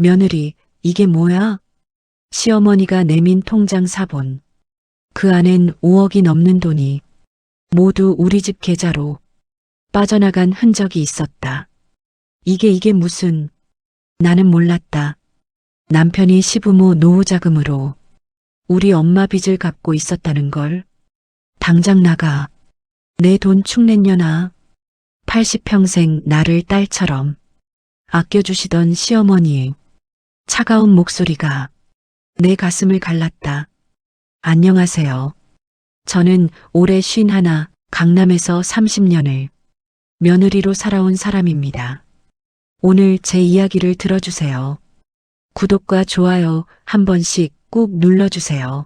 며느리, 이게 뭐야? 시어머니가 내민 통장 사본. 그 안엔 5억이 넘는 돈이 모두 우리 집 계좌로 빠져나간 흔적이 있었다. 이게 무슨... 나는 몰랐다. 남편이 시부모 노후자금으로 우리 엄마 빚을 갚고 있었다는 걸. 당장 나가. 내 돈 축냈냐나. 80평생 나를 딸처럼 아껴주시던 시어머니의 차가운 목소리가 내 가슴을 갈랐다. 안녕하세요. 저는 올해 51, 강남에서 30년을 며느리로 살아온 사람입니다. 오늘 제 이야기를 들어주세요. 구독과 좋아요 한 번씩 꾹 눌러주세요.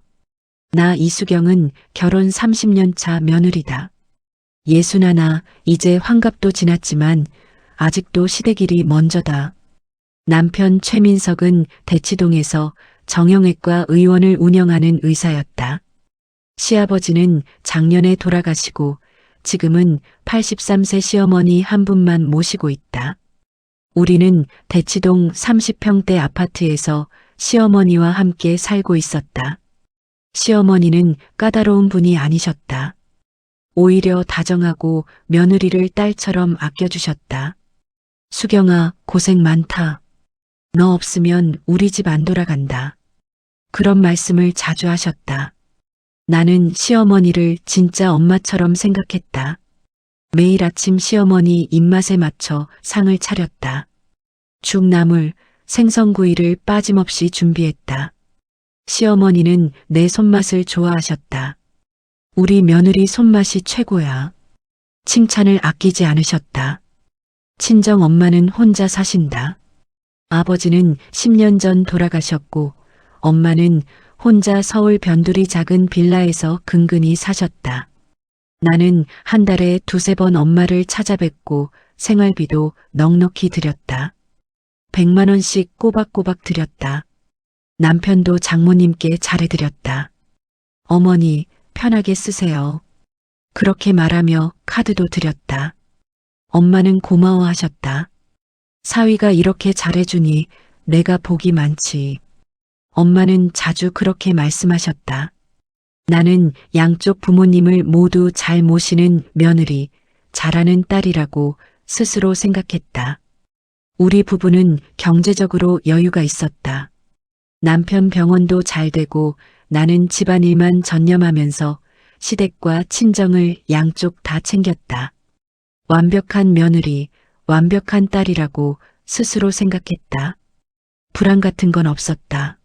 나 이수경은 결혼 30년 차 며느리다. 61, 이제 환갑도 지났지만 아직도 시댁일이 먼저다. 남편 최민석은 대치동에서 정형외과 의원을 운영하는 의사였다. 시아버지는 작년에 돌아가시고 지금은 83세 시어머니 한 분만 모시고 있다. 우리는 대치동 30평대 아파트에서 시어머니와 함께 살고 있었다. 시어머니는 까다로운 분이 아니셨다. 오히려 다정하고 며느리를 딸처럼 아껴주셨다. 수경아, 고생 많다. 너 없으면 우리 집 안 돌아간다. 그런 말씀을 자주 하셨다. 나는 시어머니를 진짜 엄마처럼 생각했다. 매일 아침 시어머니 입맛에 맞춰 상을 차렸다. 죽나물, 생선구이를 빠짐없이 준비했다. 시어머니는 내 손맛을 좋아하셨다. 우리 며느리 손맛이 최고야. 칭찬을 아끼지 않으셨다. 친정 엄마는 혼자 사신다. 아버지는 10년 전 돌아가셨고 엄마는 혼자 서울 변두리 작은 빌라에서 근근히 사셨다. 나는 한 달에 2~3번 엄마를 찾아뵙고 생활비도 넉넉히 드렸다. 100만 원씩 꼬박꼬박 드렸다. 남편도 장모님께 잘해드렸다. 어머니, 편하게 쓰세요. 그렇게 말하며 카드도 드렸다. 엄마는 고마워하셨다. 사위가 이렇게 잘해주니 내가 복이 많지. 엄마는 자주 그렇게 말씀하셨다. 나는 양쪽 부모님을 모두 잘 모시는 며느리, 잘하는 딸이라고 스스로 생각했다. 우리 부부는 경제적으로 여유가 있었다. 남편 병원도 잘 되고 나는 집안일만 전념하면서 시댁과 친정을 양쪽 다 챙겼다. 완벽한 며느리, 완벽한 딸이라고 스스로 생각했다. 불안 같은 건 없었다.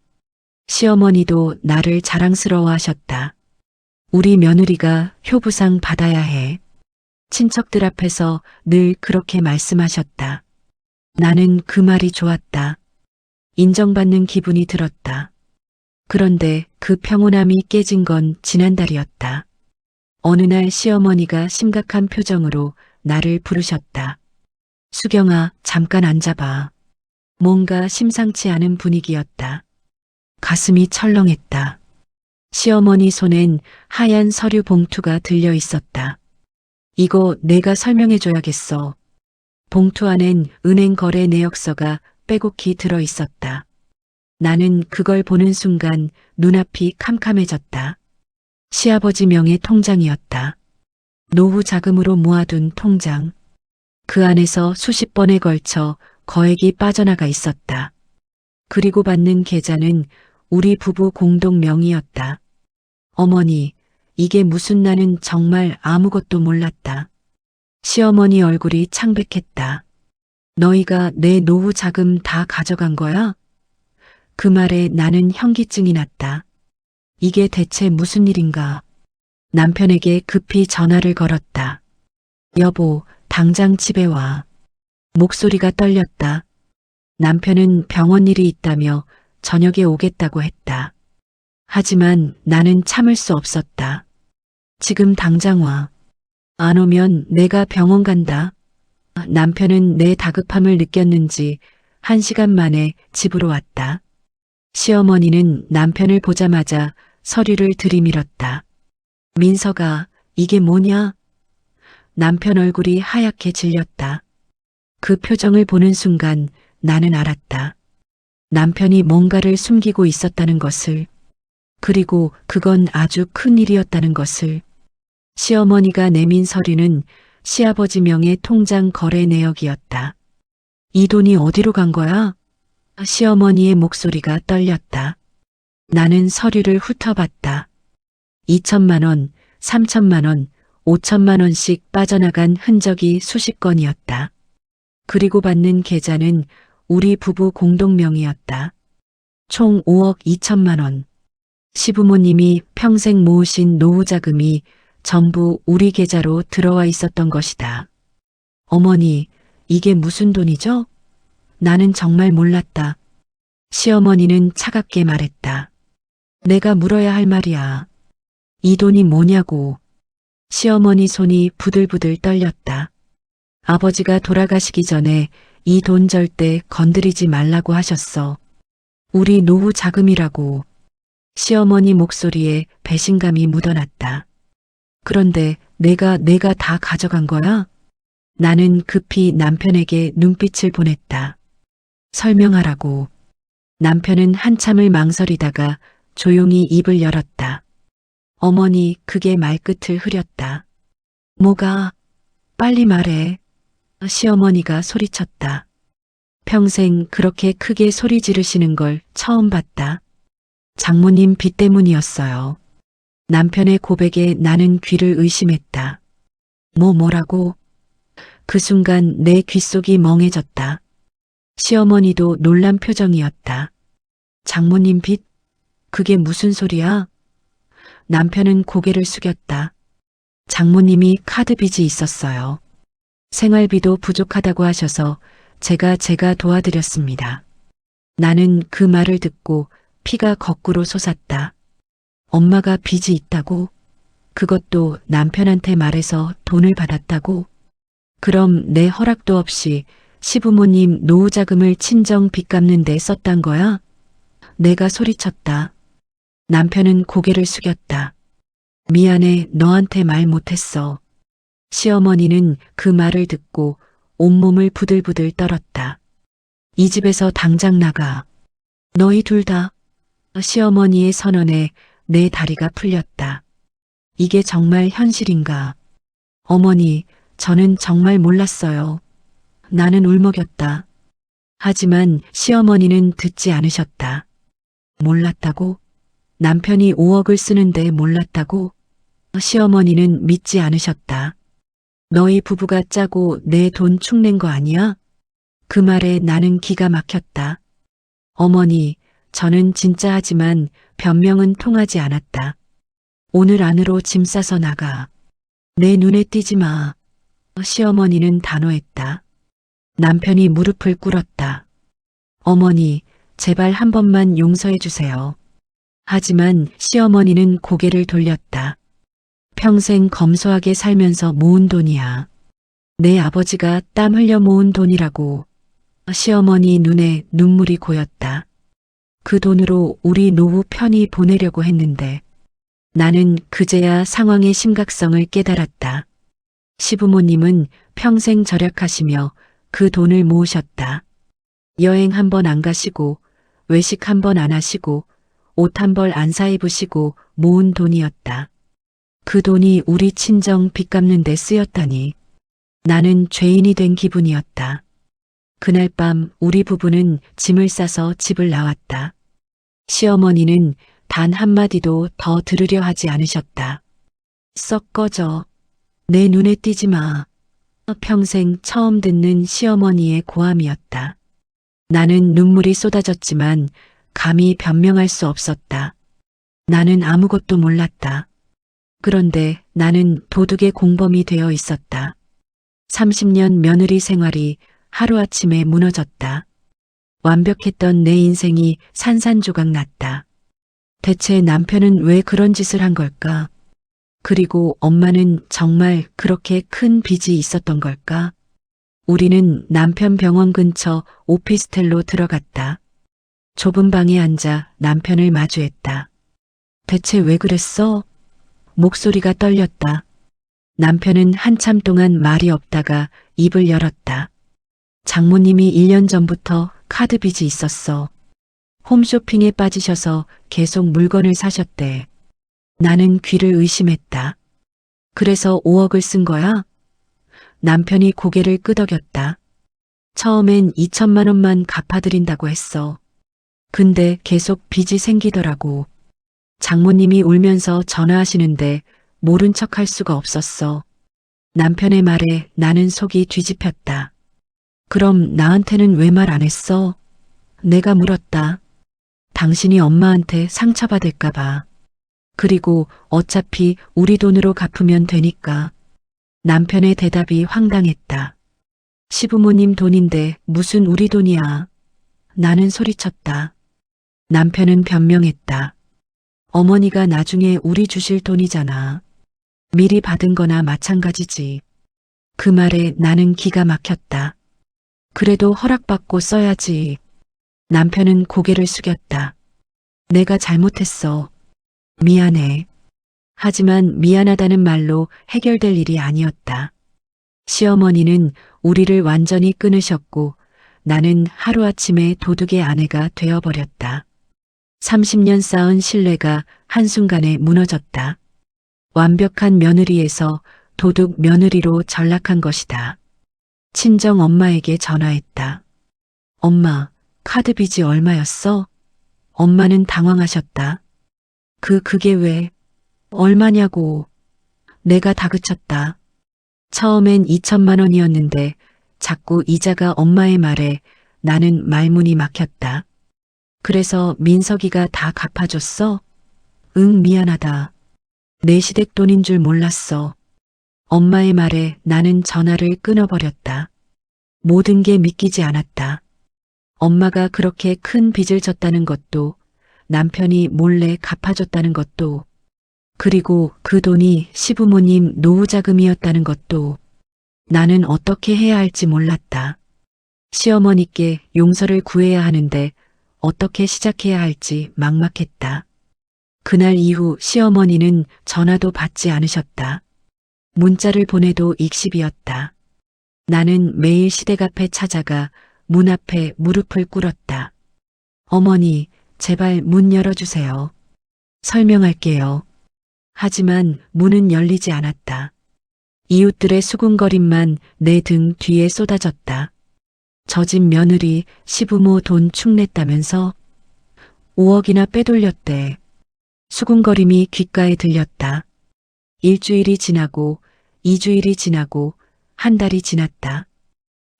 시어머니도 나를 자랑스러워하셨다. 우리 며느리가 효부상 받아야 해. 친척들 앞에서 늘 그렇게 말씀하셨다. 나는 그 말이 좋았다. 인정받는 기분이 들었다. 그런데 그 평온함이 깨진 건 지난달이었다. 어느 날 시어머니가 심각한 표정으로 나를 부르셨다. 수경아, 잠깐 앉아봐. 뭔가 심상치 않은 분위기였다. 가슴이 철렁했다. 시어머니 손엔 하얀 서류 봉투가 들려 있었다. 이거 내가 설명해줘야겠어. 봉투 안엔 은행 거래 내역서가 빼곡히 들어 있었다. 나는 그걸 보는 순간 눈앞이 캄캄해졌다. 시아버지 명의 통장이었다. 노후 자금으로 모아둔 통장. 그 안에서 수십 번에 걸쳐 거액이 빠져나가 있었다. 그리고 받는 계좌는 우리 부부 공동 명의였다. 어머니, 이게 무슨 나는 정말 아무것도 몰랐다. 시어머니 얼굴이 창백했다. 너희가 내 노후 자금 다 가져간 거야? 그 말에 나는 현기증이 났다. 이게 대체 무슨 일인가? 남편에게 급히 전화를 걸었다. 여보, 당장 집에 와. 목소리가 떨렸다. 남편은 병원 일이 있다며 저녁에 오겠다고 했다. 하지만 나는 참을 수 없었다. 지금 당장 와. 안 오면 내가 병원 간다. 남편은 내 다급함을 느꼈는지 1시간 만에 집으로 왔다. 시어머니는 남편을 보자마자 서류를 들이밀었다. 민서가, 이게 뭐냐? 남편 얼굴이 하얗게 질렸다. 그 표정을 보는 순간 나는 알았다. 남편이 뭔가를 숨기고 있었다는 것을, 그리고 그건 아주 큰 일이었다는 것을. 시어머니가 내민 서류는 시아버지 명의 통장 거래 내역이었다. 이 돈이 어디로 간 거야? 시어머니의 목소리가 떨렸다. 나는 서류를 훑어봤다. 2천만 원, 3천만 원, 5천만 원씩 빠져나간 흔적이 수십 건이었다. 그리고 받는 계좌는 우리 부부 공동명의였다. 총 5억 2천만 원. 시부모님이 평생 모으신 노후 자금이 전부 우리 계좌로 들어와 있었던 것이다. 어머니, 이게 무슨 돈이죠? 나는 정말 몰랐다. 시어머니는 차갑게 말했다. 내가 물어야 할 말이야. 이 돈이 뭐냐고. 시어머니 손이 부들부들 떨렸다. 아버지가 돌아가시기 전에 이 돈 절대 건드리지 말라고 하셨어. 우리 노후 자금이라고. 시어머니 목소리에 배신감이 묻어났다. 그런데 내가 다 가져간 거야? 나는 급히 남편에게 눈빛을 보냈다. 설명하라고. 남편은 한참을 망설이다가 조용히 입을 열었다. 어머니, 그게 말끝을 흐렸다. 뭐가? 빨리 말해. 시어머니가 소리쳤다. 평생 그렇게 크게 소리 지르시는 걸 처음 봤다. 장모님 빚 때문이었어요. 남편의 고백에 나는 귀를 의심했다. 뭐라고? 그 순간 내 귓속이 멍해졌다. 시어머니도 놀란 표정이었다. 장모님 빚? 그게 무슨 소리야? 남편은 고개를 숙였다. 장모님이 카드 빚이 있었어요. 생활비도 부족하다고 하셔서 제가 도와드렸습니다. 나는 그 말을 듣고 피가 거꾸로 솟았다. 엄마가 빚이 있다고? 그것도 남편한테 말해서 돈을 받았다고? 그럼 내 허락도 없이 시부모님 노후 자금을 친정 빚 갚는 데 썼단 거야? 내가 소리쳤다. 남편은 고개를 숙였다. 미안해, 너한테 말 못했어. 시어머니는 그 말을 듣고 온몸을 부들부들 떨었다. 이 집에서 당장 나가. 너희 둘 다. 시어머니의 선언에 내 다리가 풀렸다. 이게 정말 현실인가? 어머니, 저는 정말 몰랐어요. 나는 울먹였다. 하지만 시어머니는 듣지 않으셨다. 몰랐다고? 남편이 5억을 쓰는데 몰랐다고? 시어머니는 믿지 않으셨다. 너희 부부가 짜고 내 돈 축낸 거 아니야? 그 말에 나는 기가 막혔다. 어머니, 저는 진짜 하지만 변명은 통하지 않았다. 오늘 안으로 짐 싸서 나가. 내 눈에 띄지 마. 시어머니는 단호했다. 남편이 무릎을 꿇었다. 어머니, 제발 한 번만 용서해 주세요. 하지만 시어머니는 고개를 돌렸다. 평생 검소하게 살면서 모은 돈이야. 내 아버지가 땀 흘려 모은 돈이라고. 시어머니 눈에 눈물이 고였다. 그 돈으로 우리 노후 편히 보내려고 했는데 나는 그제야 상황의 심각성을 깨달았다. 시부모님은 평생 절약하시며 그 돈을 모으셨다. 여행 한 번 안 가시고 외식 한 번 안 하시고 옷 한 벌 안 사 입으시고 모은 돈이었다. 그 돈이 우리 친정 빚 갚는 데 쓰였다니. 나는 죄인이 된 기분이었다. 그날 밤 우리 부부는 짐을 싸서 집을 나왔다. 시어머니는 단 한마디도 더 들으려 하지 않으셨다. 썩 꺼져. 내 눈에 띄지 마. 평생 처음 듣는 시어머니의 고함이었다. 나는 눈물이 쏟아졌지만 감히 변명할 수 없었다. 나는 아무것도 몰랐다. 그런데 나는 도둑의 공범이 되어 있었다. 30년 며느리 생활이 하루아침에 무너졌다. 완벽했던 내 인생이 산산조각 났다. 대체 남편은 왜 그런 짓을 한 걸까? 그리고 엄마는 정말 그렇게 큰 빚이 있었던 걸까? 우리는 남편 병원 근처 오피스텔로 들어갔다. 좁은 방에 앉아 남편을 마주했다. 대체 왜 그랬어? 목소리가 떨렸다. 남편은 한참 동안 말이 없다가 입을 열었다. 장모님이 1년 전부터 카드 빚이 있었어. 홈쇼핑에 빠지셔서 계속 물건을 사셨대. 나는 귀를 의심했다. 그래서 5억을 쓴 거야? 남편이 고개를 끄덕였다. 처음엔 2천만 원만 갚아드린다고 했어. 근데 계속 빚이 생기더라고. 장모님이 울면서 전화하시는데 모른 척 할 수가 없었어. 남편의 말에 나는 속이 뒤집혔다. 그럼 나한테는 왜 말 안 했어? 내가 물었다. 당신이 엄마한테 상처받을까봐. 그리고 어차피 우리 돈으로 갚으면 되니까. 남편의 대답이 황당했다. 시부모님 돈인데 무슨 우리 돈이야. 나는 소리쳤다. 남편은 변명했다. 어머니가 나중에 우리 주실 돈이잖아. 미리 받은 거나 마찬가지지. 그 말에 나는 기가 막혔다. 그래도 허락받고 써야지. 남편은 고개를 숙였다. 내가 잘못했어. 미안해. 하지만 미안하다는 말로 해결될 일이 아니었다. 시어머니는 우리를 완전히 끊으셨고 나는 하루아침에 도둑의 아내가 되어버렸다. 30년 쌓은 신뢰가 한순간에 무너졌다. 완벽한 며느리에서 도둑 며느리로 전락한 것이다. 친정 엄마에게 전화했다. 엄마, 카드 빚이 얼마였어? 엄마는 당황하셨다. 그게 왜? 얼마냐고. 내가 다그쳤다. 처음엔 2천만 원이었는데 자꾸 이자가 엄마의 말에 나는 말문이 막혔다. 그래서 민석이가 다 갚아줬어? 응, 미안하다. 내 시댁돈인 줄 몰랐어. 엄마의 말에 나는 전화를 끊어버렸다. 모든 게 믿기지 않았다. 엄마가 그렇게 큰 빚을 졌다는 것도, 남편이 몰래 갚아줬다는 것도, 그리고 그 돈이 시부모님 노후자금이었다는 것도 나는 어떻게 해야 할지 몰랐다. 시어머니께 용서를 구해야 하는데 어떻게 시작해야 할지 막막했다. 그날 이후 시어머니는 전화도 받지 않으셨다. 문자를 보내도 익십이었다. 나는 매일 시댁 앞에 찾아가 문 앞에 무릎을 꿇었다. 어머니, 제발 문 열어주세요. 설명할게요. 하지만 문은 열리지 않았다. 이웃들의 수군거림만 내 등 뒤에 쏟아졌다. 저 집 며느리 시부모 돈 축냈다면서 5억이나 빼돌렸대. 수군거림이 귓가에 들렸다. 일주일이 지나고 2주일이 지나고 한 달이 지났다.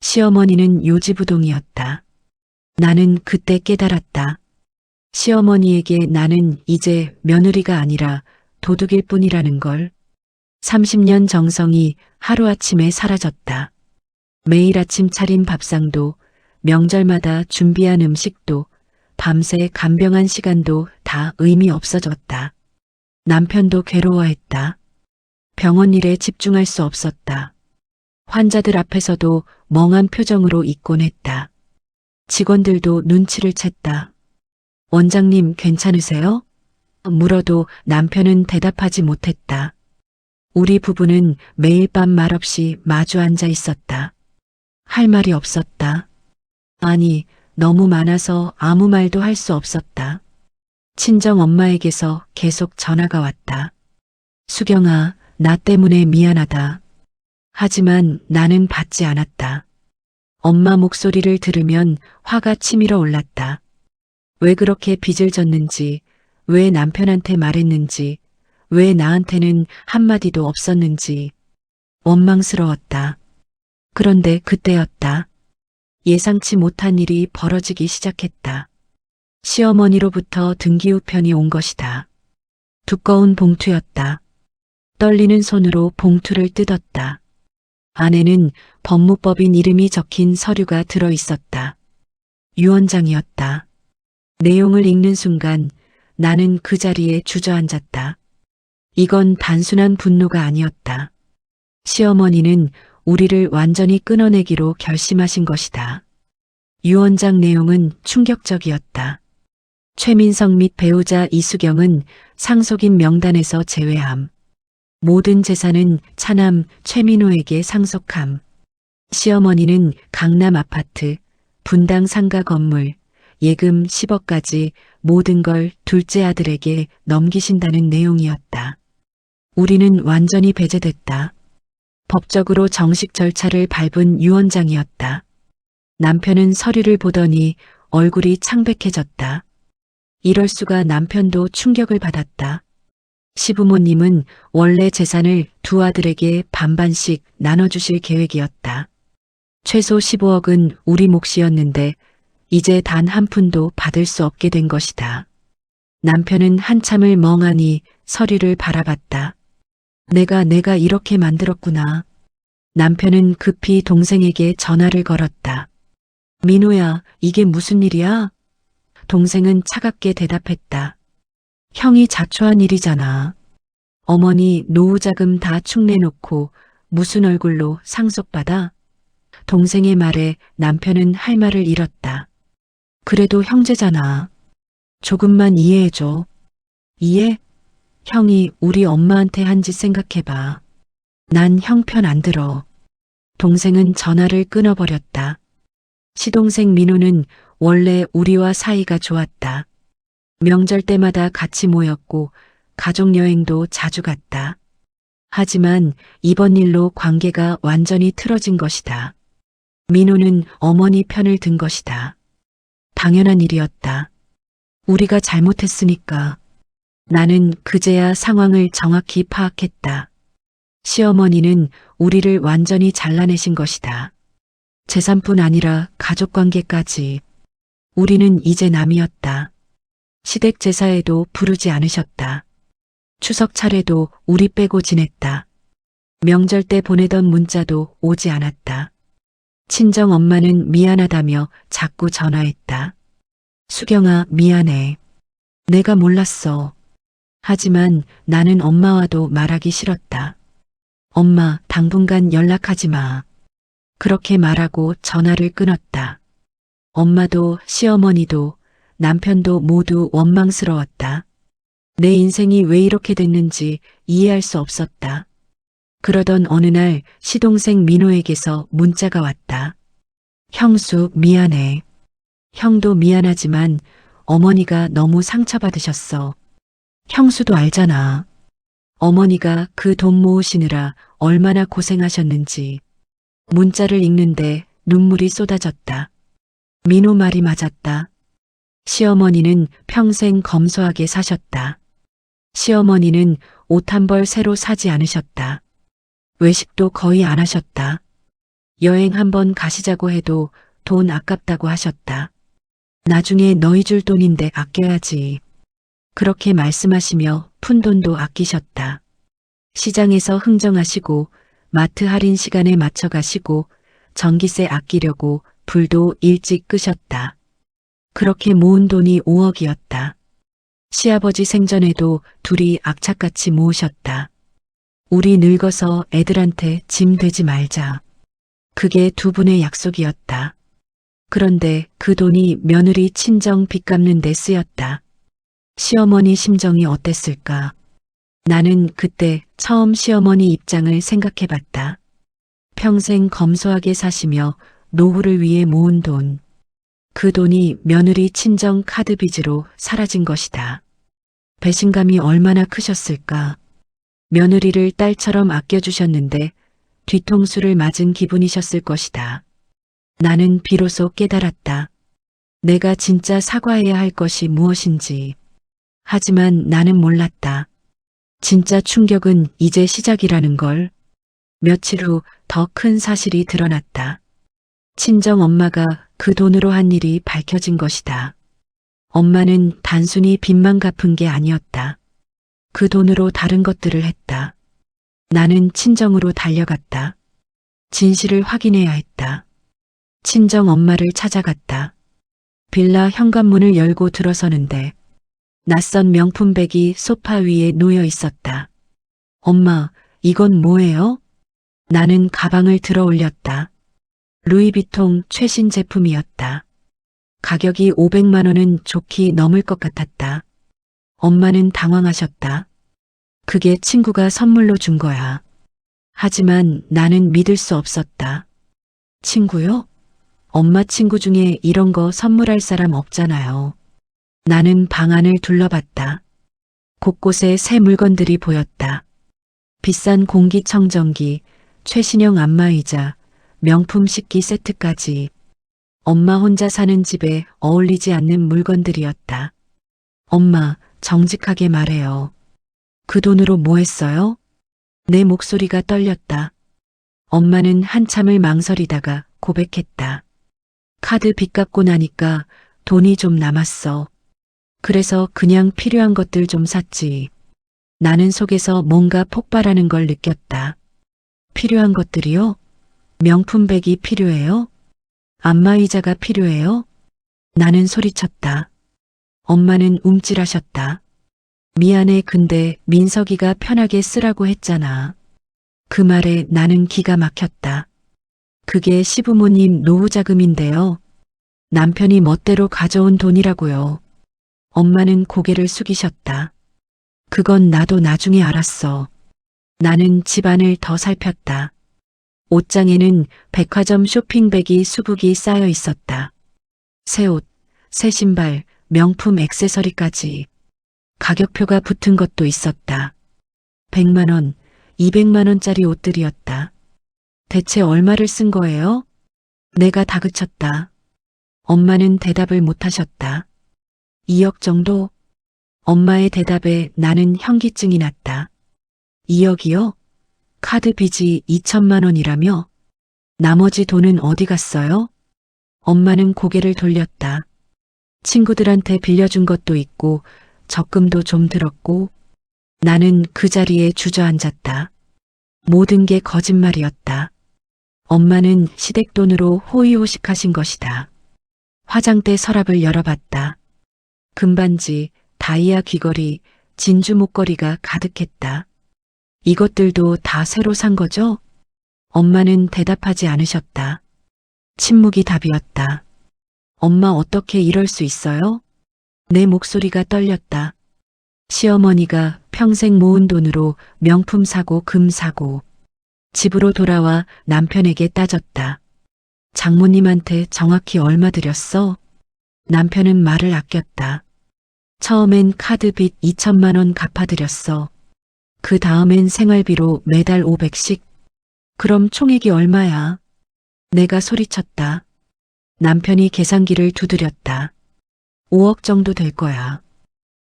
시어머니는 요지부동이었다. 나는 그때 깨달았다. 시어머니에게 나는 이제 며느리가 아니라 도둑일 뿐이라는 걸. 30년 정성이 하루아침에 사라졌다. 매일 아침 차린 밥상도, 명절마다 준비한 음식도, 밤새 간병한 시간도 다 의미 없어졌다. 남편도 괴로워했다. 병원 일에 집중할 수 없었다. 환자들 앞에서도 멍한 표정으로 있곤 했다. 직원들도 눈치를 챘다. 원장님 괜찮으세요? 물어도 남편은 대답하지 못했다. 우리 부부는 매일 밤 말없이 마주 앉아 있었다. 할 말이 없었다. 아니, 너무 많아서 아무 말도 할 수 없었다. 친정 엄마에게서 계속 전화가 왔다. 수경아, 나 때문에 미안하다. 하지만 나는 받지 않았다. 엄마 목소리를 들으면 화가 치밀어 올랐다. 왜 그렇게 빚을 졌는지, 왜 남편한테 말했는지, 왜 나한테는 한마디도 없었는지 원망스러웠다. 그런데 그때였다. 예상치 못한 일이 벌어지기 시작했다. 시어머니로부터 등기우편이 온 것이다. 두꺼운 봉투였다. 떨리는 손으로 봉투를 뜯었다. 안에는 법무법인 이름이 적힌 서류가 들어 있었다. 유언장이었다. 내용을 읽는 순간 나는 그 자리에 주저앉았다. 이건 단순한 분노가 아니었다. 시어머니는 우리를 완전히 끊어내기로 결심하신 것이다. 유언장 내용은 충격적이었다. 최민석 및 배우자 이수경은 상속인 명단에서 제외함. 모든 재산은 차남 최민호에게 상속함. 시어머니는 강남 아파트, 분당 상가 건물, 예금 10억까지 모든 걸 둘째 아들에게 넘기신다는 내용이었다. 우리는 완전히 배제됐다. 법적으로 정식 절차를 밟은 유언장이었다. 남편은 서류를 보더니 얼굴이 창백해졌다. 이럴 수가. 남편도 충격을 받았다. 시부모님은 원래 재산을 두 아들에게 반반씩 나눠주실 계획이었다. 최소 15억은 우리 몫이었는데 이제 단 한 푼도 받을 수 없게 된 것이다. 남편은 한참을 멍하니 서류를 바라봤다. 내가 이렇게 만들었구나. 남편은 급히 동생에게 전화를 걸었다. 민호야, 이게 무슨 일이야? 동생은 차갑게 대답했다. 형이 자초한 일이잖아. 어머니 노후자금 다 축내놓고 무슨 얼굴로 상속받아? 동생의 말에 남편은 할 말을 잃었다. 그래도 형제잖아. 조금만 이해해줘. 이해? 형이 우리 엄마한테 한 짓 생각해봐. 난 형 편 안 들어. 동생은 전화를 끊어버렸다. 시동생 민호는 원래 우리와 사이가 좋았다. 명절 때마다 같이 모였고 가족여행도 자주 갔다. 하지만 이번 일로 관계가 완전히 틀어진 것이다. 민호는 어머니 편을 든 것이다. 당연한 일이었다. 우리가 잘못했으니까. 나는 그제야 상황을 정확히 파악했다. 시어머니는 우리를 완전히 잘라내신 것이다. 재산뿐 아니라 가족관계까지. 우리는 이제 남이었다. 시댁 제사에도 부르지 않으셨다. 추석 차례도 우리 빼고 지냈다. 명절 때 보내던 문자도 오지 않았다. 친정 엄마는 미안하다며 자꾸 전화했다. 수경아, 미안해. 내가 몰랐어. 하지만 나는 엄마와도 말하기 싫었다. 엄마, 당분간 연락하지 마. 그렇게 말하고 전화를 끊었다. 엄마도 시어머니도 남편도 모두 원망스러웠다. 내 인생이 왜 이렇게 됐는지 이해할 수 없었다. 그러던 어느 날 시동생 민호에게서 문자가 왔다. 형수, 미안해. 형도 미안하지만 어머니가 너무 상처받으셨어. 형수도 알잖아. 어머니가 그 돈 모으시느라 얼마나 고생하셨는지. 문자를 읽는데 눈물이 쏟아졌다. 민호 말이 맞았다. 시어머니는 평생 검소하게 사셨다. 시어머니는 옷 한 벌 새로 사지 않으셨다. 외식도 거의 안 하셨다. 여행 한번 가시자고 해도 돈 아깝다고 하셨다. 나중에 너희 줄 돈인데 아껴야지. 그렇게 말씀하시며 푼돈도 아끼셨다. 시장에서 흥정하시고 마트 할인 시간에 맞춰 가시고 전기세 아끼려고 불도 일찍 끄셨다. 그렇게 모은 돈이 5억이었다. 시아버지 생전에도 둘이 악착같이 모으셨다. 우리 늙어서 애들한테 짐 되지 말자. 그게 두 분의 약속이었다. 그런데 그 돈이 며느리 친정 빚 갚는 데 쓰였다. 시어머니 심정이 어땠을까? 나는 그때 처음 시어머니 입장을 생각해 봤다. 평생 검소하게 사시며 노후를 위해 모은 돈. 그 돈이 며느리 친정 카드 빚으로 사라진 것이다. 배신감이 얼마나 크셨을까? 며느리를 딸처럼 아껴주셨는데 뒤통수를 맞은 기분이셨을 것이다. 나는 비로소 깨달았다. 내가 진짜 사과해야 할 것이 무엇인지. 하지만 나는 몰랐다. 진짜 충격은 이제 시작이라는 걸. 며칠 후 더 큰 사실이 드러났다. 친정 엄마가 그 돈으로 한 일이 밝혀진 것이다. 엄마는 단순히 빚만 갚은 게 아니었다. 그 돈으로 다른 것들을 했다. 나는 친정으로 달려갔다. 진실을 확인해야 했다. 친정 엄마를 찾아갔다. 빌라 현관문을 열고 들어서는데 낯선 명품백이 소파 위에 놓여 있었다. 엄마, 이건 뭐예요? 나는 가방을 들어 올렸다. 루이비통 최신 제품이었다. 가격이 500만 원은 좋게 넘을 것 같았다. 엄마는 당황하셨다. 그게 친구가 선물로 준 거야. 하지만 나는 믿을 수 없었다. 친구요? 엄마 친구 중에 이런 거 선물할 사람 없잖아요. 나는 방 안을 둘러봤다. 곳곳에 새 물건들이 보였다. 비싼 공기청정기, 최신형 안마의자, 명품 식기 세트까지. 엄마 혼자 사는 집에 어울리지 않는 물건들이었다. 엄마, 정직하게 말해요. 그 돈으로 뭐 했어요? 내 목소리가 떨렸다. 엄마는 한참을 망설이다가 고백했다. 카드 빚 갚고 나니까 돈이 좀 남았어. 그래서 그냥 필요한 것들 좀 샀지. 나는 속에서 뭔가 폭발하는 걸 느꼈다. 필요한 것들이요? 명품백이 필요해요? 안마의자가 필요해요? 나는 소리쳤다. 엄마는 움찔하셨다. 미안해, 근데 민석이가 편하게 쓰라고 했잖아. 그 말에 나는 기가 막혔다. 그게 시부모님 노후자금인데요. 남편이 멋대로 가져온 돈이라고요. 엄마는 고개를 숙이셨다. 그건 나도 나중에 알았어. 나는 집안을 더 살폈다. 옷장에는 백화점 쇼핑백이 수북이 쌓여 있었다. 새 옷, 새 신발, 명품 액세서리까지. 가격표가 붙은 것도 있었다. 100만 원, 200만 원짜리 옷들이었다. 대체 얼마를 쓴 거예요? 내가 다그쳤다. 엄마는 대답을 못하셨다. 2억 정도? 엄마의 대답에 나는 현기증이 났다. 2억이요? 카드 빚이 2천만 원이라며? 나머지 돈은 어디 갔어요? 엄마는 고개를 돌렸다. 친구들한테 빌려준 것도 있고 적금도 좀 들었고. 나는 그 자리에 주저앉았다. 모든 게 거짓말이었다. 엄마는 시댁돈으로 호의호식하신 것이다. 화장대 서랍을 열어봤다. 금반지, 다이아 귀걸이, 진주 목걸이가 가득했다. 이것들도 다 새로 산 거죠? 엄마는 대답하지 않으셨다. 침묵이 답이었다. 엄마, 어떻게 이럴 수 있어요? 내 목소리가 떨렸다. 시어머니가 평생 모은 돈으로 명품 사고 금 사고. 집으로 돌아와 남편에게 따졌다. 장모님한테 정확히 얼마 드렸어? 남편은 말을 아꼈다. 처음엔 카드 빚 2천만 원 갚아드렸어. 그 다음엔 생활비로 매달 500씩. 그럼 총액이 얼마야? 내가 소리쳤다. 남편이 계산기를 두드렸다. 5억 정도 될 거야.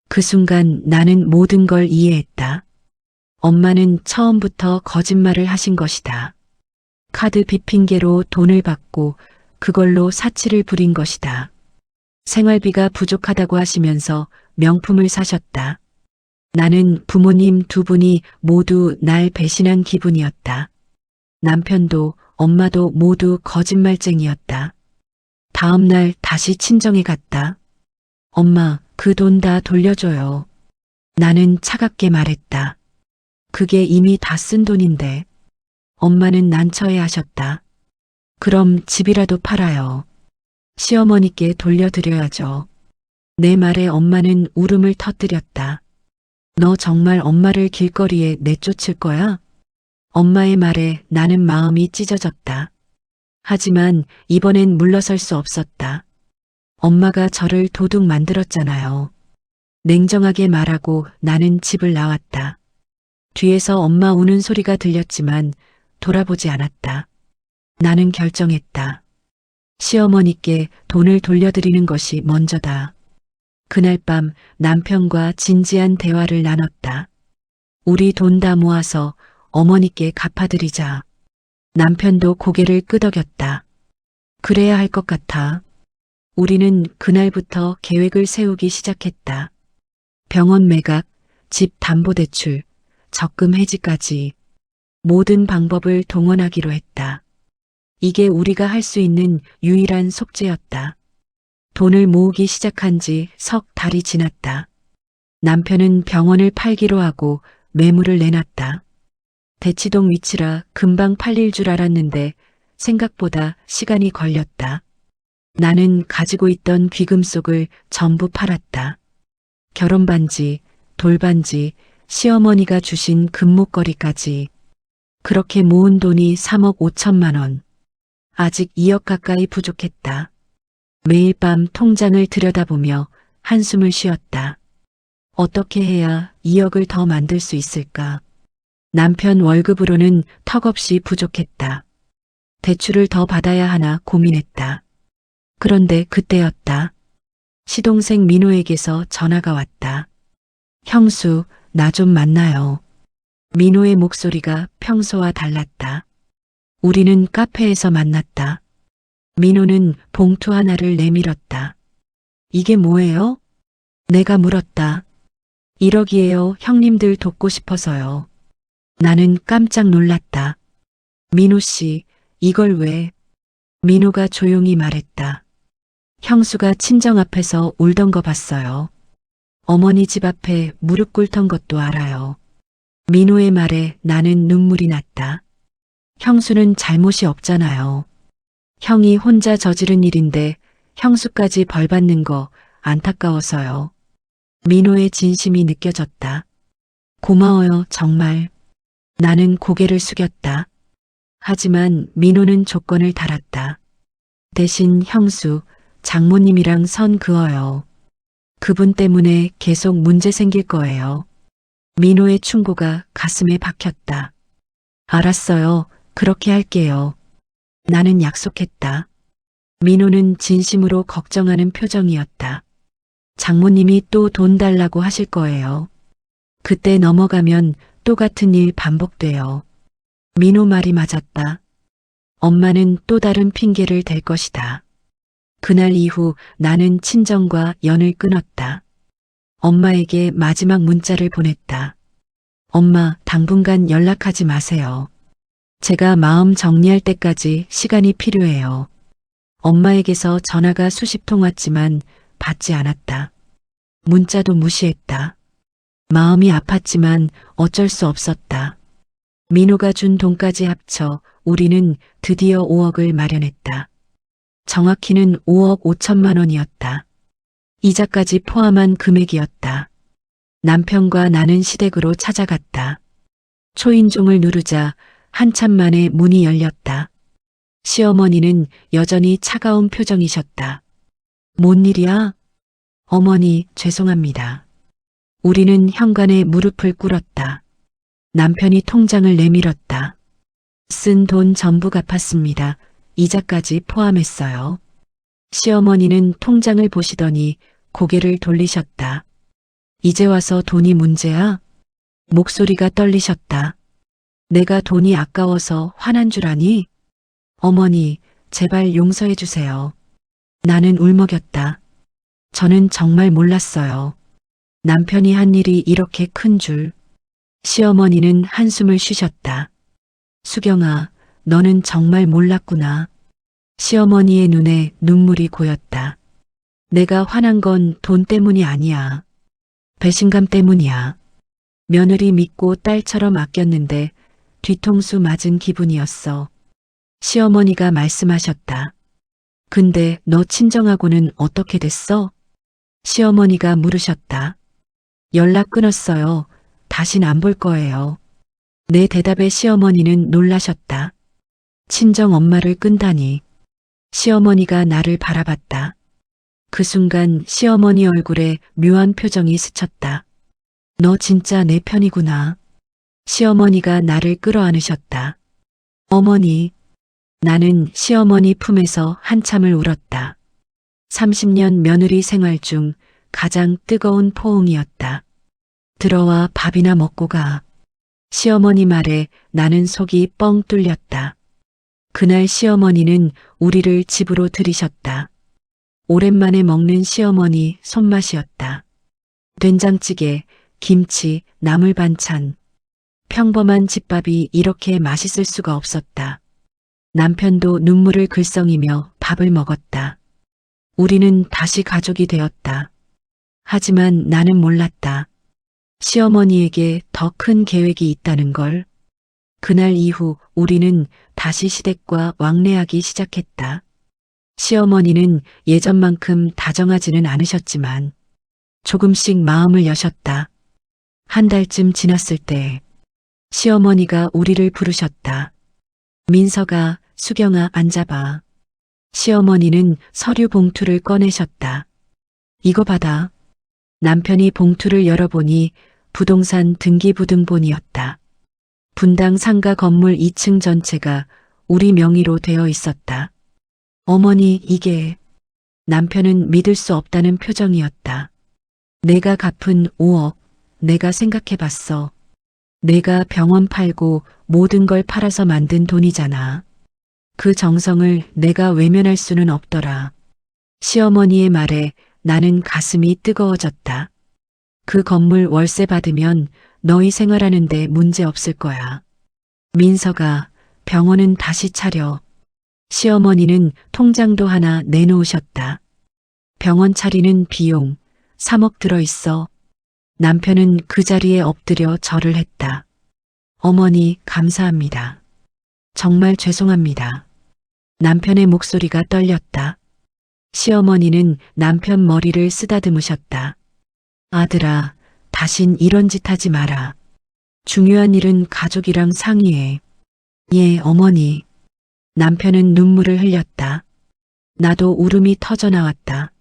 그 순간 나는 모든 걸 이해했다. 엄마는 처음부터 거짓말을 하신 것이다. 카드 빚 핑계로 돈을 받고 그걸로 사치를 부린 것이다. 생활비가 부족하다고 하시면서 명품을 사셨다. 나는 부모님 두 분이 모두 날 배신한 기분이었다. 남편도 엄마도 모두 거짓말쟁이였다. 다음 날 다시 친정에 갔다. 엄마, 그 돈 다 돌려줘요. 나는 차갑게 말했다. 그게 이미 다 쓴 돈인데. 엄마는 난처해 하셨다. 그럼 집이라도 팔아요. 시어머니께 돌려드려야죠. 내 말에 엄마는 울음을 터뜨렸다. 너 정말 엄마를 길거리에 내쫓을 거야? 엄마의 말에 나는 마음이 찢어졌다. 하지만 이번엔 물러설 수 없었다. 엄마가 저를 도둑 만들었잖아요. 냉정하게 말하고 나는 집을 나왔다. 뒤에서 엄마 우는 소리가 들렸지만 돌아보지 않았다. 나는 결정했다. 시어머니께 돈을 돌려드리는 것이 먼저다. 그날 밤 남편과 진지한 대화를 나눴다. 우리 돈 다 모아서 어머니께 갚아드리자. 남편도 고개를 끄덕였다. 그래야 할 것 같아. 우리는 그날부터 계획을 세우기 시작했다. 병원 매각, 집 담보대출, 적금 해지까지 모든 방법을 동원하기로 했다. 이게 우리가 할 수 있는 유일한 속죄였다. 돈을 모으기 시작한 지 석 달이 지났다. 남편은 병원을 팔기로 하고 매물을 내놨다. 대치동 위치라 금방 팔릴 줄 알았는데 생각보다 시간이 걸렸다. 나는 가지고 있던 귀금속을 전부 팔았다. 결혼반지, 돌반지, 시어머니가 주신 금목걸이까지. 그렇게 모은 돈이 3억 5천만 원. 아직 2억 가까이 부족했다. 매일 밤 통장을 들여다보며 한숨을 쉬었다. 어떻게 해야 2억을 더 만들 수 있을까? 남편 월급으로는 턱없이 부족했다. 대출을 더 받아야 하나 고민했다. 그런데 그때였다. 시동생 민호에게서 전화가 왔다. 형수, 나 좀 만나요. 민호의 목소리가 평소와 달랐다. 우리는 카페에서 만났다. 민호는 봉투 하나를 내밀었다. 이게 뭐예요? 내가 물었다. 1억이에요. 형님들 돕고 싶어서요. 나는 깜짝 놀랐다. 민호 씨, 이걸 왜? 민호가 조용히 말했다. 형수가 친정 앞에서 울던 거 봤어요. 어머니 집 앞에 무릎 꿇던 것도 알아요. 민호의 말에 나는 눈물이 났다. 형수는 잘못이 없잖아요. 형이 혼자 저지른 일인데 형수까지 벌 받는 거 안타까워서요. 민호의 진심이 느껴졌다. 고마워요, 정말. 나는 고개를 숙였다. 하지만 민호는 조건을 달았다. 대신 형수, 장모님이랑 선 그어요. 그분 때문에 계속 문제 생길 거예요. 민호의 충고가 가슴에 박혔다. 알았어요. 그렇게 할게요. 나는 약속했다. 민호는 진심으로 걱정하는 표정이었다. 장모님이 또 돈 달라고 하실 거예요. 그때 넘어가면 또 같은 일 반복돼요. 민호 말이 맞았다. 엄마는 또 다른 핑계를 댈 것이다. 그날 이후 나는 친정과 연을 끊었다. 엄마에게 마지막 문자를 보냈다. 엄마, 당분간 연락하지 마세요. 제가 마음 정리할 때까지 시간이 필요해요. 엄마에게서 전화가 수십 통 왔지만 받지 않았다. 문자도 무시했다. 마음이 아팠지만 어쩔 수 없었다. 민호가 준 돈까지 합쳐 우리는 드디어 5억을 마련했다. 정확히는 5억 5천만 원이었다. 이자까지 포함한 금액이었다. 남편과 나는 시댁으로 찾아갔다. 초인종을 누르자 한참 만에 문이 열렸다. 시어머니는 여전히 차가운 표정이셨다. 뭔 일이야? 어머니, 죄송합니다. 우리는 현관에 무릎을 꿇었다. 남편이 통장을 내밀었다. 쓴 돈 전부 갚았습니다. 이자까지 포함했어요. 시어머니는 통장을 보시더니 고개를 돌리셨다. 이제 와서 돈이 문제야? 목소리가 떨리셨다. 내가 돈이 아까워서 화난 줄 아니? 어머니, 제발 용서해 주세요. 나는 울먹였다. 저는 정말 몰랐어요. 남편이 한 일이 이렇게 큰 줄. 시어머니는 한숨을 쉬셨다. 수경아, 너는 정말 몰랐구나. 시어머니의 눈에 눈물이 고였다. 내가 화난 건 돈 때문이 아니야. 배신감 때문이야. 며느리 믿고 딸처럼 아꼈는데 뒤통수 맞은 기분이었어. 시어머니가 말씀하셨다. 근데 너 친정하고는 어떻게 됐어? 시어머니가 물으셨다. 연락 끊었어요. 다신 안 볼 거예요. 내 대답에 시어머니는 놀라셨다. 친정 엄마를 끈다니. 시어머니가 나를 바라봤다. 그 순간 시어머니 얼굴에 묘한 표정이 스쳤다. 너 진짜 내 편이구나. 시어머니가 나를 끌어안으셨다. 어머니. 나는 시어머니 품에서 한참을 울었다. 30년 며느리 생활 중 가장 뜨거운 포옹이었다. 들어와 밥이나 먹고 가. 시어머니 말에 나는 속이 뻥 뚫렸다. 그날 시어머니는 우리를 집으로 들이셨다. 오랜만에 먹는 시어머니 손맛이었다. 된장찌개, 김치, 나물 반찬. 평범한 집밥이 이렇게 맛있을 수가 없었다. 남편도 눈물을 글썽이며 밥을 먹었다. 우리는 다시 가족이 되었다. 하지만 나는 몰랐다. 시어머니에게 더 큰 계획이 있다는 걸. 그날 이후 우리는 다시 시댁과 왕래하기 시작했다. 시어머니는 예전만큼 다정하지는 않으셨지만 조금씩 마음을 여셨다. 한 달쯤 지났을 때 시어머니가 우리를 부르셨다. 민서가 수경아, 앉아봐. 시어머니는 서류 봉투를 꺼내셨다. 이거 받아. 남편이 봉투를 열어보니 부동산 등기부등본이었다. 분당 상가 건물 2층 전체가 우리 명의로 되어 있었다. 어머니, 이게... 남편은 믿을 수 없다는 표정이었다. 내가 갚은 5억, 내가 생각해봤어. 내가 병원 팔고 모든 걸 팔아서 만든 돈이잖아. 그 정성을 내가 외면할 수는 없더라. 시어머니의 말에 나는 가슴이 뜨거워졌다. 그 건물 월세 받으면 너희 생활하는데 문제 없을 거야. 민서가, 병원은 다시 차려. 시어머니는 통장도 하나 내놓으셨다. 병원 차리는 비용 3억 들어있어. 남편은 그 자리에 엎드려 절을 했다. 어머니, 감사합니다. 정말 죄송합니다. 남편의 목소리가 떨렸다. 시어머니는 남편 머리를 쓰다듬으셨다. 아들아, 다신 이런 짓 하지 마라. 중요한 일은 가족이랑 상의해. 예, 어머니. 남편은 눈물을 흘렸다. 나도 울음이 터져 나왔다.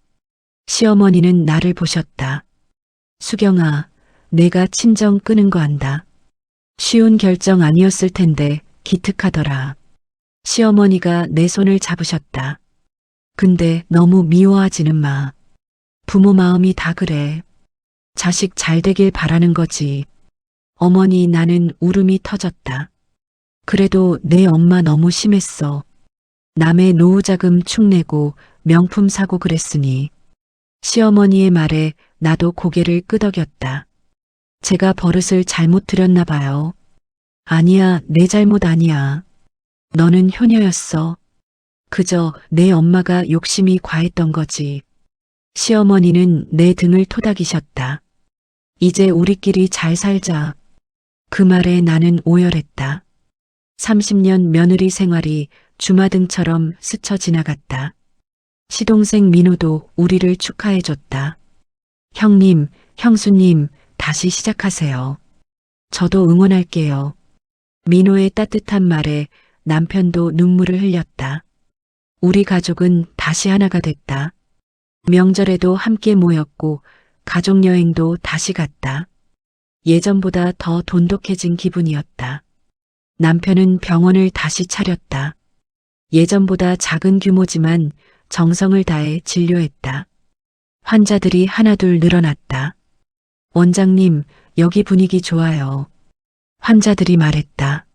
시어머니는 나를 보셨다. 수경아, 내가 친정 끄는 거 안다. 쉬운 결정 아니었을 텐데 기특하더라. 시어머니가 내 손을 잡으셨다. 근데 너무 미워하지는 마. 부모 마음이 다 그래. 자식 잘 되길 바라는 거지. 어머니, 나는 울음이 터졌다. 그래도 내 엄마 너무 심했어. 남의 노후자금 축내고 명품 사고 그랬으니. 시어머니의 말에 나도 고개를 끄덕였다. 제가 버릇을 잘못 들였나 봐요. 아니야, 내 잘못 아니야. 너는 효녀였어. 그저 내 엄마가 욕심이 과했던 거지. 시어머니는 내 등을 토닥이셨다. 이제 우리끼리 잘 살자. 그 말에 나는 오열했다. 30년 며느리 생활이 주마등처럼 스쳐 지나갔다. 시동생 민호도 우리를 축하해줬다. 형님, 형수님, 다시 시작하세요. 저도 응원할게요. 민호의 따뜻한 말에 남편도 눈물을 흘렸다. 우리 가족은 다시 하나가 됐다. 명절에도 함께 모였고 가족여행도 다시 갔다. 예전보다 더 돈독해진 기분이었다. 남편은 병원을 다시 차렸다. 예전보다 작은 규모지만 정성을 다해 진료했다. 환자들이 하나둘 늘어났다. 원장님, 여기 분위기 좋아요. 환자들이 말했다.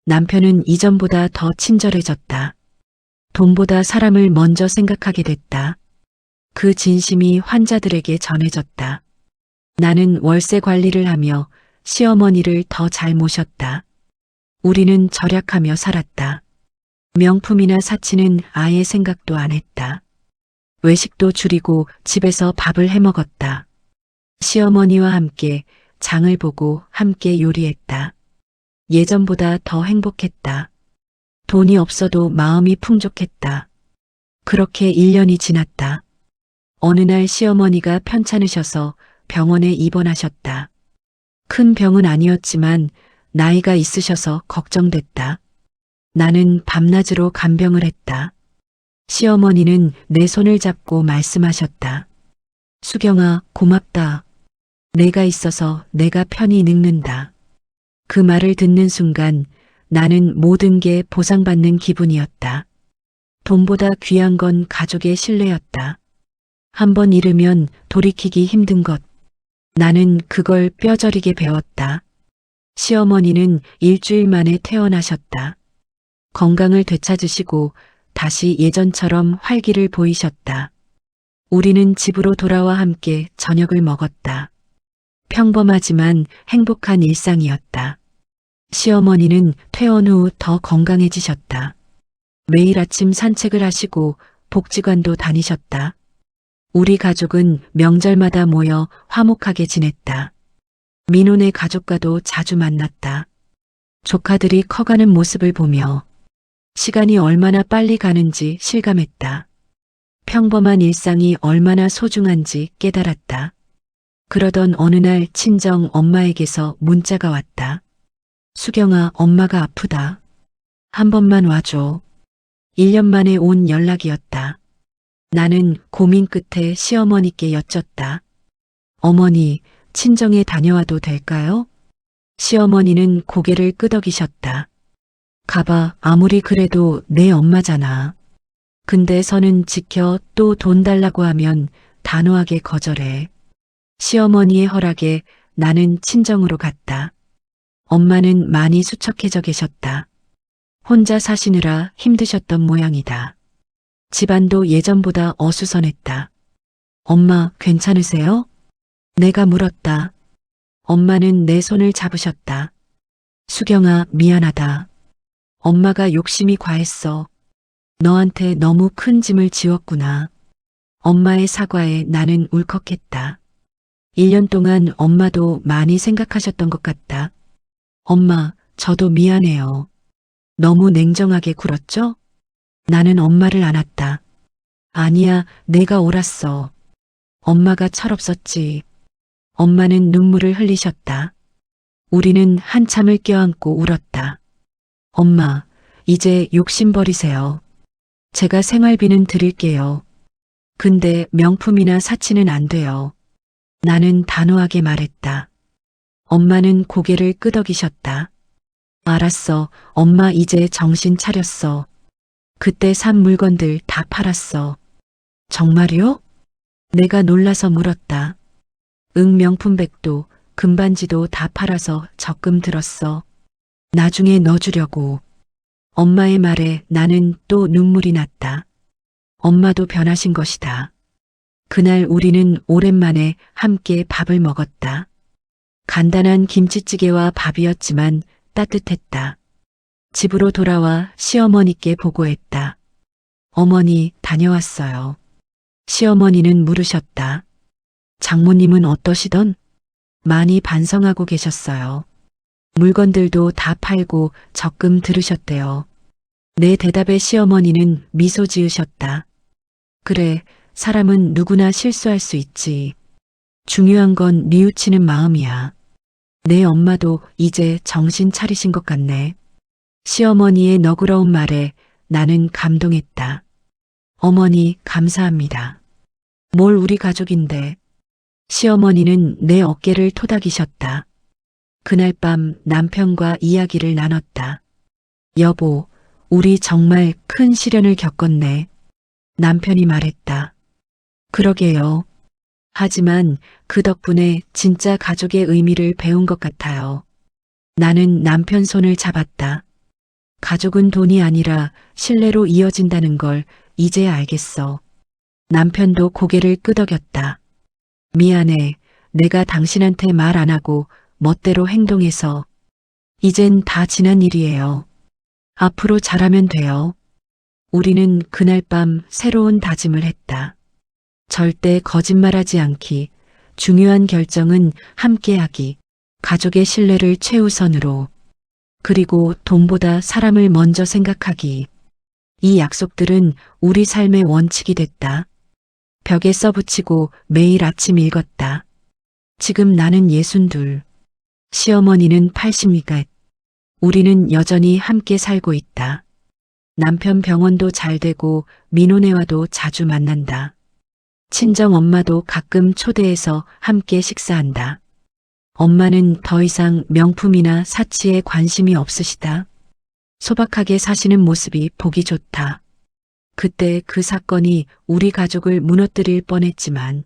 남편은 이전보다 더 친절해졌다. 돈보다 사람을 먼저 생각하게 됐다. 그 진심이 환자들에게 전해졌다. 나는 월세 관리를 하며 시어머니를 더 잘 모셨다. 우리는 절약하며 살았다. 명품이나 사치는 아예 생각도 안 했다. 외식도 줄이고 집에서 밥을 해 먹었다. 시어머니와 함께 장을 보고 함께 요리했다. 예전보다 더 행복했다. 돈이 없어도 마음이 풍족했다. 그렇게 1년이 지났다. 어느 날 시어머니가 편찮으셔서 병원에 입원하셨다. 큰 병은 아니었지만 나이가 있으셔서 걱정됐다. 나는 밤낮으로 간병을 했다. 시어머니는 내 손을 잡고 말씀하셨다. 수경아, 고맙다. 내가 있어서 내가 편히 늙는다. 그 말을 듣는 순간 나는 모든 게 보상받는 기분이었다. 돈보다 귀한 건 가족의 신뢰였다. 한번 잃으면 돌이키기 힘든 것. 나는 그걸 뼈저리게 배웠다. 시어머니는 일주일 만에 퇴원하셨다. 건강을 되찾으시고 다시 예전처럼 활기를 보이셨다. 우리는 집으로 돌아와 함께 저녁을 먹었다. 평범하지만 행복한 일상이었다. 시어머니는 퇴원 후 더 건강해지셨다. 매일 아침 산책을 하시고 복지관도 다니셨다. 우리 가족은 명절마다 모여 화목하게 지냈다. 민호네 가족과도 자주 만났다. 조카들이 커가는 모습을 보며 시간이 얼마나 빨리 가는지 실감했다. 평범한 일상이 얼마나 소중한지 깨달았다. 그러던 어느 날 친정 엄마에게서 문자가 왔다. 수경아, 엄마가 아프다. 한 번만 와줘. 1년 만에 온 연락이었다. 나는 고민 끝에 시어머니께 여쭸다. 어머니, 친정에 다녀와도 될까요? 시어머니는 고개를 끄덕이셨다. 가봐, 아무리 그래도 내 엄마잖아. 근데 선은 지켜 또 돈 달라고 하면 단호하게 거절해. 시어머니의 허락에 나는 친정으로 갔다. 엄마는 많이 수척해져 계셨다. 혼자 사시느라 힘드셨던 모양이다. 집안도 예전보다 어수선했다. 엄마, 괜찮으세요? 내가 물었다. 엄마는 내 손을 잡으셨다. 수경아, 미안하다. 엄마가 욕심이 과했어. 너한테 너무 큰 짐을 지웠구나. 엄마의 사과에 나는 울컥했다. 1년 동안 엄마도 많이 생각하셨던 것 같다. 엄마, 저도 미안해요. 너무 냉정하게 굴었죠? 나는 엄마를 안았다. 아니야, 내가 옳았어. 엄마가 철없었지. 엄마는 눈물을 흘리셨다. 우리는 한참을 껴안고 울었다. 엄마, 이제 욕심 버리세요. 제가 생활비는 드릴게요. 근데 명품이나 사치는 안 돼요. 나는 단호하게 말했다. 엄마는 고개를 끄덕이셨다. 알았어, 엄마 이제 정신 차렸어. 그때 산 물건들 다 팔았어. 정말요? 내가 놀라서 물었다. 응, 명품백도 금반지도 다 팔아서 적금 들었어. 나중에 넣어주려고. 엄마의 말에 나는 또 눈물이 났다. 엄마도 변하신 것이다. 그날 우리는 오랜만에 함께 밥을 먹었다. 간단한 김치찌개와 밥이었지만 따뜻했다. 집으로 돌아와 시어머니께 보고했다. 어머니, 다녀왔어요. 시어머니는 물으셨다. 장모님은 어떠시던? 많이 반성하고 계셨어요. 물건들도 다 팔고 적금 들으셨대요. 내 대답에 시어머니는 미소 지으셨다. 그래, 사람은 누구나 실수할 수 있지. 중요한 건 뉘우치는 마음이야. 내 엄마도 이제 정신 차리신 것 같네. 시어머니의 너그러운 말에 나는 감동했다. 어머니, 감사합니다. 뭘 우리 가족인데. 시어머니는 내 어깨를 토닥이셨다. 그날 밤 남편과 이야기를 나눴다. 여보, 우리 정말 큰 시련을 겪었네. 남편이 말했다. 그러게요. 하지만 그 덕분에 진짜 가족의 의미를 배운 것 같아요. 나는 남편 손을 잡았다. 가족은 돈이 아니라 신뢰로 이어진다는 걸 이제 알겠어. 남편도 고개를 끄덕였다. 미안해. 내가 당신한테 말 안 하고 멋대로 행동해서. 이젠 다 지난 일이에요. 앞으로 잘하면 돼요. 우리는 그날 밤 새로운 다짐을 했다. 절대 거짓말하지 않기, 중요한 결정은 함께하기, 가족의 신뢰를 최우선으로, 그리고 돈보다 사람을 먼저 생각하기. 이 약속들은 우리 삶의 원칙이 됐다. 벽에 써붙이고 매일 아침 읽었다. 지금 나는 62, 시어머니는 80이가. 우리는 여전히 함께 살고 있다. 남편 병원도 잘 되고 민호네와도 자주 만난다. 친정 엄마도 가끔 초대해서 함께 식사한다. 엄마는 더 이상 명품이나 사치에 관심이 없으시다. 소박하게 사시는 모습이 보기 좋다. 그때 그 사건이 우리 가족을 무너뜨릴 뻔했지만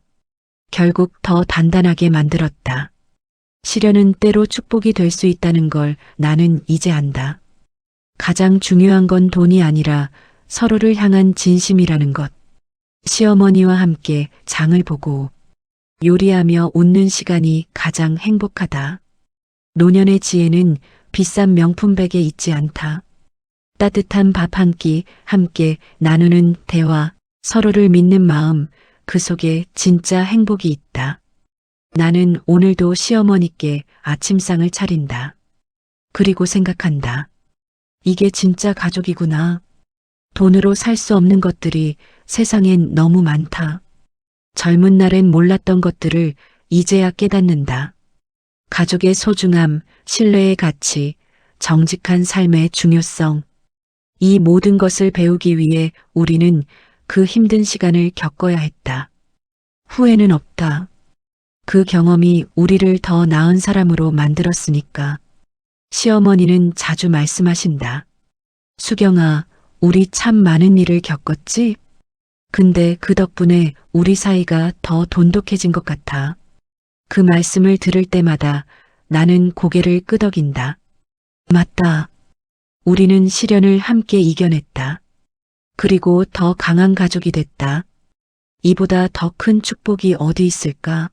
결국 더 단단하게 만들었다. 시련은 때로 축복이 될 수 있다는 걸 나는 이제 안다. 가장 중요한 건 돈이 아니라 서로를 향한 진심이라는 것. 시어머니와 함께 장을 보고 요리하며 웃는 시간이 가장 행복하다. 노년의 지혜는 비싼 명품백에 있지 않다. 따뜻한 밥 한 끼 함께 나누는 대화, 서로를 믿는 마음, 그 속에 진짜 행복이 있다. 나는 오늘도 시어머니께 아침상을 차린다. 그리고 생각한다. 이게 진짜 가족이구나. 돈으로 살 수 없는 것들이 세상엔 너무 많다. 젊은 날엔 몰랐던 것들을 이제야 깨닫는다. 가족의 소중함, 신뢰의 가치, 정직한 삶의 중요성. 이 모든 것을 배우기 위해 우리는 그 힘든 시간을 겪어야 했다. 후회는 없다. 그 경험이 우리를 더 나은 사람으로 만들었으니까. 시어머니는 자주 말씀하신다. 수경아, 우리 참 많은 일을 겪었지? 근데 그 덕분에 우리 사이가 더 돈독해진 것 같아. 그 말씀을 들을 때마다 나는 고개를 끄덕인다. 맞다. 우리는 시련을 함께 이겨냈다. 그리고 더 강한 가족이 됐다. 이보다 더 큰 축복이 어디 있을까?